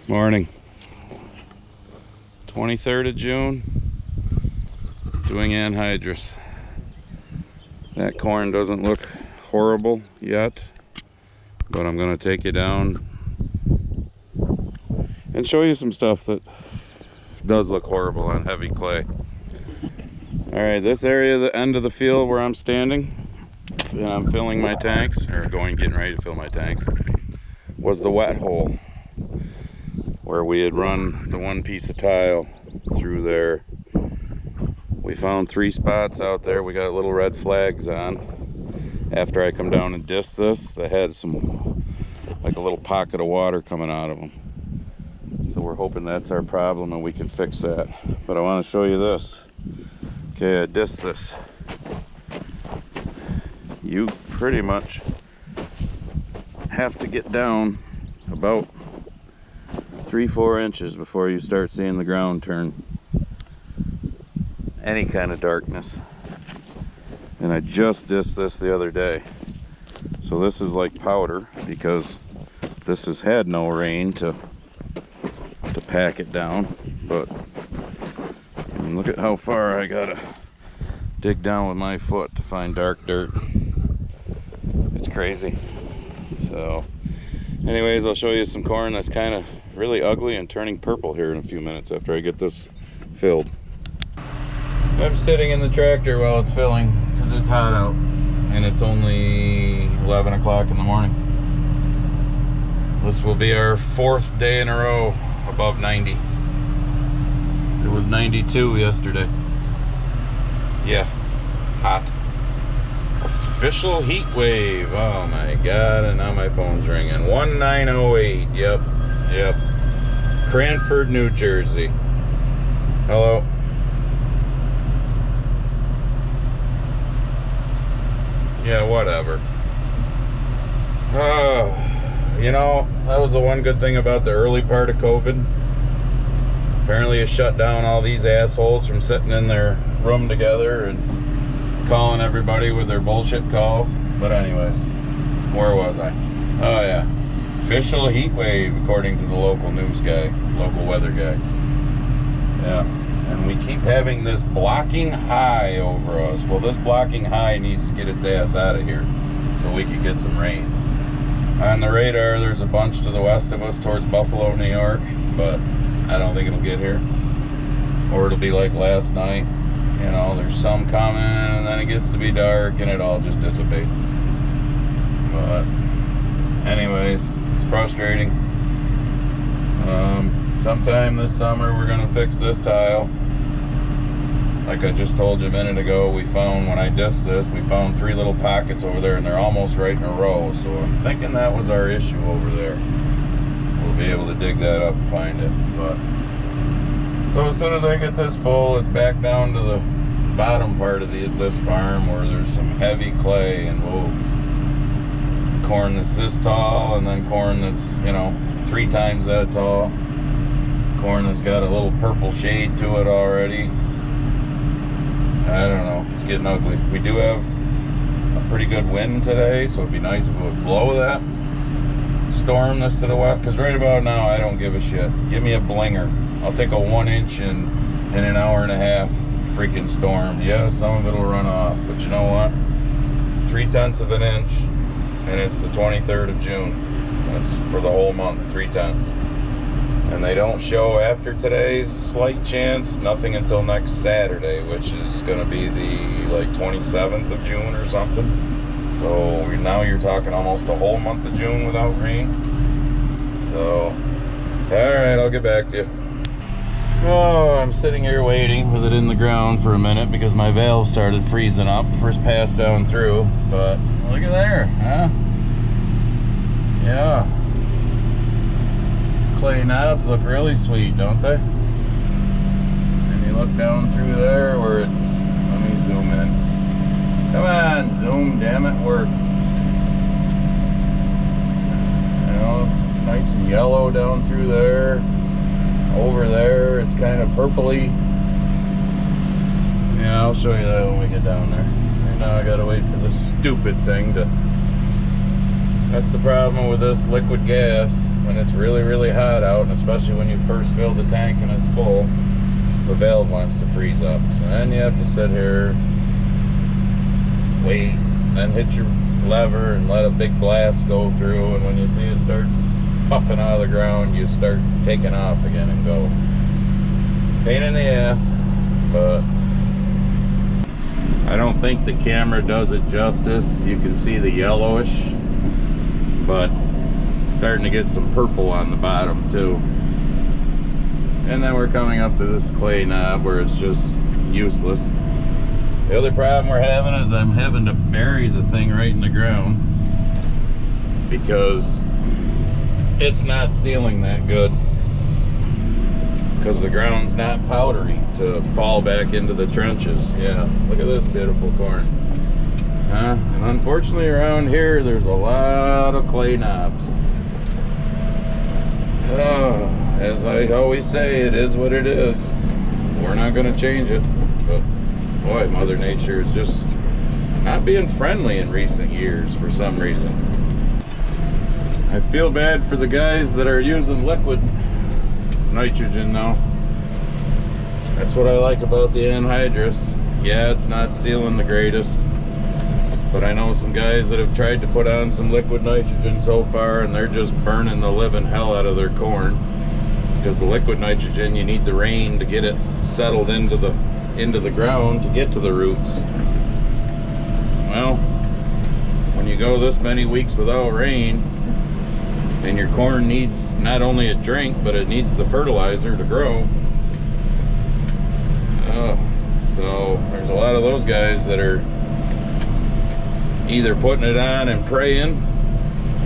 Morning. 23rd of June. Doing anhydrous. That corn doesn't look horrible yet, but I'm going to take you down and show you some stuff that does look horrible on heavy clay. Alright, this area, the end of the field where I'm standing, and I'm filling my tanks, or getting ready to fill my tanks, was the wet hole, where we had run the one piece of tile through there. We found 3 spots out there. We got little red flags on. After I come down and disc this, they had some, like a little pocket of water coming out of them. So we're hoping that's our problem and we can fix that. But I want to show you this. Okay, I disc this. You pretty much have to get down about 3-4 inches before you start seeing the ground turn any kind of darkness. And I just disced this the other day, so this is like powder because this has had no rain to pack it down. But I mean, look at how far I gotta dig down with my foot to find dark dirt. It's crazy. So anyways, I'll show you some corn that's kind of really ugly and turning purple here in a few minutes after I get this filled. I'm sitting in the tractor while it's filling because it's hot out and it's only 11 o'clock in the morning. This will be our 4th day in a row above 90. It was 92 yesterday. Yeah, hot. Official heat wave. Oh my god, and now my phone's ringing. 1908. Yep. Cranford, New Jersey. Hello. Yeah, whatever. You know, that was the one good thing about the early part of COVID. Apparently it shut down all these assholes from sitting in their room together and calling everybody with their bullshit calls. But anyways, where was I? Oh yeah, official heat wave according to the local news guy, local weather guy. Yeah, and we keep having this blocking high over us. Well, this blocking high needs to get its ass out of here so we can get some rain. On the radar, there's a bunch to the west of us towards Buffalo, New York, but I don't think it'll get here. Or it'll be like last night. You know, there's some coming and then it gets to be dark and it all just dissipates. But anyways, it's frustrating. Sometime this summer we're gonna fix this tile. Like I just told you a minute ago, we found, when I disced this, we found 3 little pockets over there and they're almost right in a row. So I'm thinking that was our issue over there. We'll be able to dig that up and find it. But so as soon as I get this full, it's back down to the bottom part of this farm where there's some heavy clay, and we'll corn that's this tall, and then corn that's, you know, 3 times that tall. Corn that's got a little purple shade to it already. I don't know, it's getting ugly. We do have a pretty good wind today, so it'd be nice if it would blow that storm this to the west, because right about now I don't give a shit. Give me a blinger. I'll take a 1 inch in an hour and a half freaking storm. Yeah, some of it'll run off, but you know what? 3/10 of an inch, and it's the 23rd of June. That's for the whole month, 3/10. And they don't show after today's slight chance, nothing until next Saturday, which is going to be the like 27th of June or something. So now you're talking almost the whole month of June without rain. So, alright, I'll get back to you. Oh, I'm sitting here waiting with it in the ground for a minute because my valve started freezing up. First pass down through, but look at there, huh? Yeah. Clay knobs look really sweet, don't they? And you look down through there where it's, let me zoom in. Come on, zoom, damn it, work. You know, nice and yellow down through there. Over there, it's kind of purpley. Yeah, I'll show you that when we get down there. Right now I gotta wait for this stupid thing to... That's the problem with this liquid gas. When it's really, really hot out, and especially when you first fill the tank and it's full, the valve wants to freeze up. So then you have to sit here, wait, then hit your lever and let a big blast go through, and when you see it start puffing out of the ground, you start taking off again and go. Pain in the ass, but I don't think the camera does it justice. You can see the yellowish, but it's starting to get some purple on the bottom too. And then we're coming up to this clay knob where it's just useless. The other problem we're having is I'm having to bury the thing right in the ground because it's not sealing that good, because the ground's not powdery to fall back into the trenches. Yeah, look at this beautiful corn. And unfortunately around here there's a lot of clay knobs. As I always say, it is what it is. We're not going to change it. But boy, Mother Nature is just not being friendly in recent years for some reason. I feel bad for the guys that are using liquid nitrogen though. That's what I like about the anhydrous. Yeah, it's not sealing the greatest, but I know some guys that have tried to put on some liquid nitrogen so far, and they're just burning the living hell out of their corn. Because the liquid nitrogen, you need the rain to get it settled into the ground to get to the roots. Well, when you go this many weeks without rain, and your corn needs not only a drink, but it needs the fertilizer to grow. So there's a lot of those guys that are either putting it on and praying,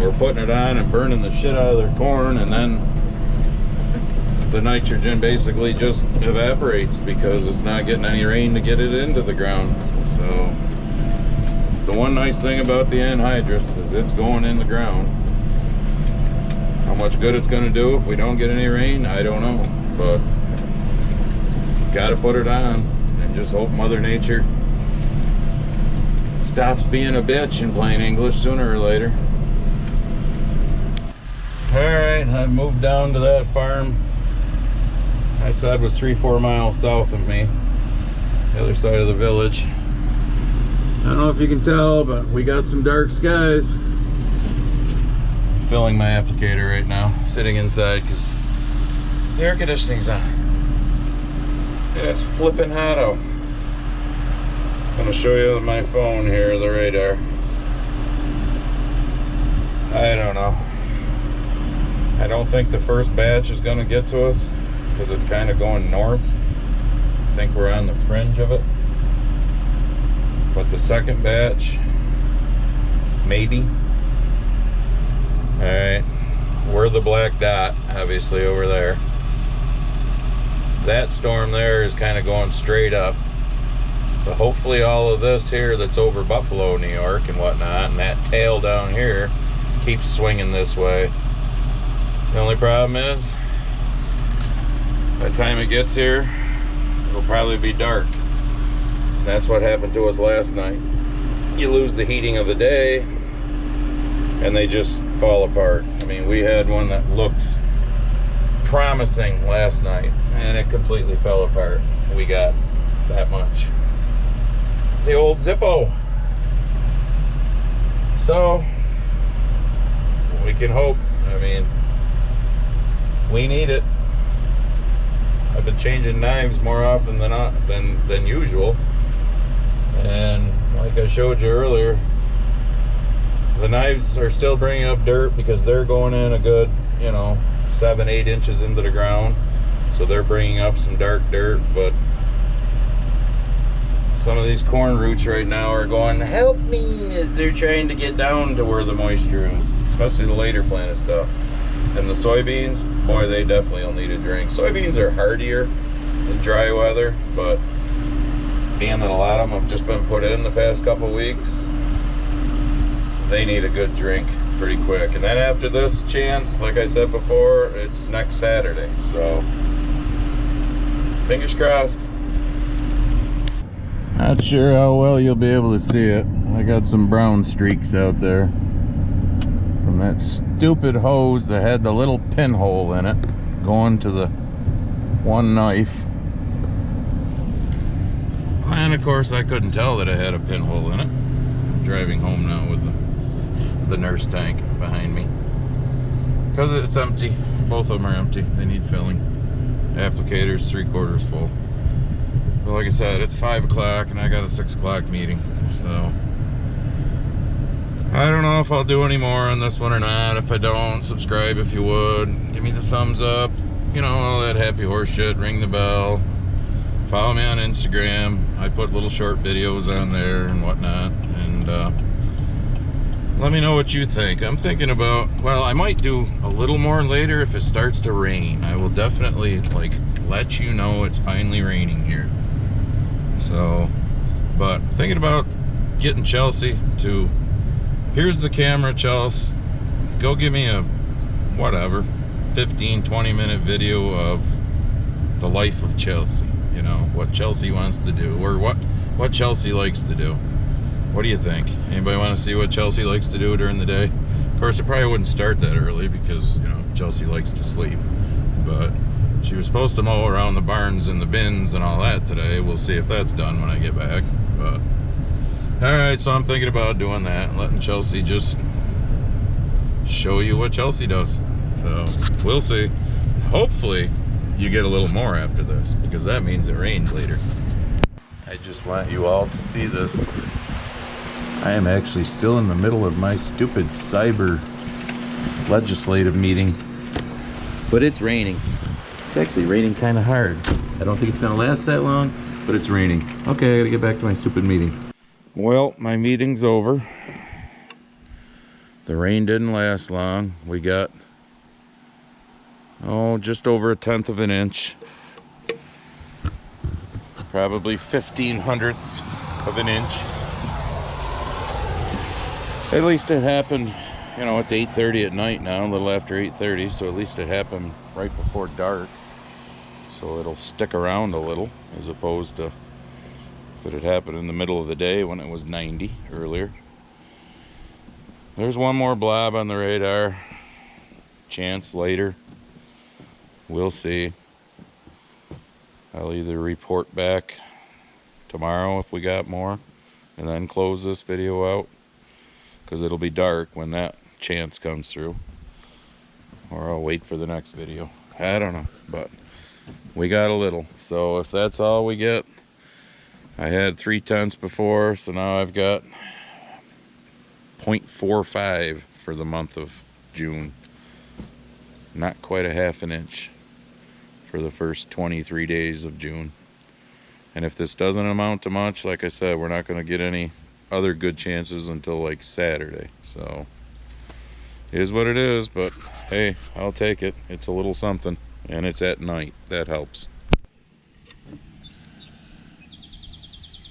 or putting it on and burning the shit out of their corn, and then the nitrogen basically just evaporates because it's not getting any rain to get it into the ground. So it's the one nice thing about the anhydrous, is it's going in the ground. How much good it's going to do if we don't get any rain, I don't know, but gotta put it on and just hope Mother Nature stops being a bitch in plain English sooner or later. Alright, I've moved down to that farm I said was 3-4 miles south of me, the other side of the village. I don't know if you can tell, but we got some dark skies. I'm filling my applicator right now, sitting inside because the air conditioning's on. Yeah, it's flipping hot out. I'm gonna show you my phone here, the radar. I don't know. I don't think the first batch is gonna get to us because it's kind of going north. I think we're on the fringe of it. But the second batch, maybe. Alright, we're the black dot, obviously, over there. That storm there is kind of going straight up. But hopefully all of this here that's over Buffalo, New York and whatnot, and that tail down here keeps swinging this way. The only problem is, by the time it gets here, it'll probably be dark. That's what happened to us last night. You lose the heating of the day, and they just fall apart. I mean, we had one that looked promising last night, and it completely fell apart. We got that much. The old Zippo. So, we can hope. I mean, we need it. I've been changing knives more often than usual, and like I showed you earlier, the knives are still bringing up dirt because they're going in a good, 7-8 inches into the ground, so they're bringing up some dark dirt. But some of these corn roots right now are going, help me, as they're trying to get down to where the moisture is, especially the later planted stuff. And the soybeans, boy, they definitely will need a drink. Soybeans are hardier in dry weather, but being that a lot of them have just been put in the past couple weeks, they need a good drink pretty quick. And then after this chance, like I said before, it's next Saturday. So, fingers crossed. Not sure how well you'll be able to see it. I got some brown streaks out there. from that stupid hose that had the little pinhole in it going to the one knife. And of course I couldn't tell that I had a pinhole in it. I'm driving home now with the nurse tank behind me because it's empty. Both of them are empty. They need filling. Applicator's 3/4 full. But like I said, it's 5 o'clock and I got a 6 o'clock meeting, so I don't know if I'll do any more on this one or not. If I don't, subscribe if you would. Give me the thumbs up. You know, all that happy horse shit. Ring the bell. Follow me on Instagram. I put little short videos on there and whatnot. And let me know what you think. I'm thinking about, well, I might do a little more later if it starts to rain. I will definitely, like, let you know it's finally raining here. So, but thinking about getting Chelsea to, here's the camera, Chelsea. Go give me a, whatever, 15-20 minute video of the life of Chelsea. You know, what Chelsea wants to do, or what Chelsea likes to do. What do you think? Anybody want to see what Chelsea likes to do during the day? Of course, it probably wouldn't start that early because, you know, Chelsea likes to sleep. But she was supposed to mow around the barns and the bins and all that today. We'll see if that's done when I get back. But alright, so I'm thinking about doing that, letting Chelsea just show you what Chelsea does. So we'll see. Hopefully you get a little more after this, because that means it rains later. I just want you all to see this. I am actually still in the middle of my stupid cyber legislative meeting, but it's raining. It's actually raining kind of hard. I don't think it's gonna last that long, but it's raining. Okay, I gotta get back to my stupid meeting. Well, my meeting's over. The rain didn't last long. We got, just over 1/10 of an inch. Probably 1/1500ths of an inch. At least it happened, you know, it's 8:30 at night now, a little after 8:30, so at least it happened right before dark. So it'll stick around a little, as opposed to if it had happened in the middle of the day when it was 90 earlier. There's one more blob on the radar. Chance later. We'll see. I'll either report back tomorrow if we got more, and then close this video out, because it'll be dark when that chance comes through. Or I'll wait for the next video. I don't know, but we got a little. So if that's all we get, I had 3/10 before, so now I've got 0.45 for the month of June. Not quite a half an inch for the first 23 days of June. And if this doesn't amount to much, like I said, we're not going to get any other good chances until like Saturday. So it is what it is, but hey, I'll take it. It's a little something, and it's at night. That helps.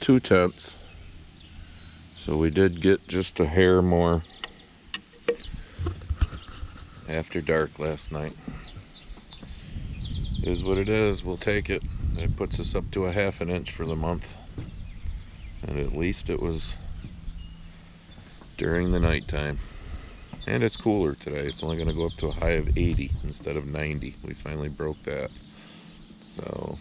2/10. So we did get just a hair more after dark last night. It is what it is. We'll take it. It puts us up to a half an inch for the month, and at least it was during the nighttime. And it's cooler today. It's only going to go up to a high of 80 instead of 90. We finally broke that. So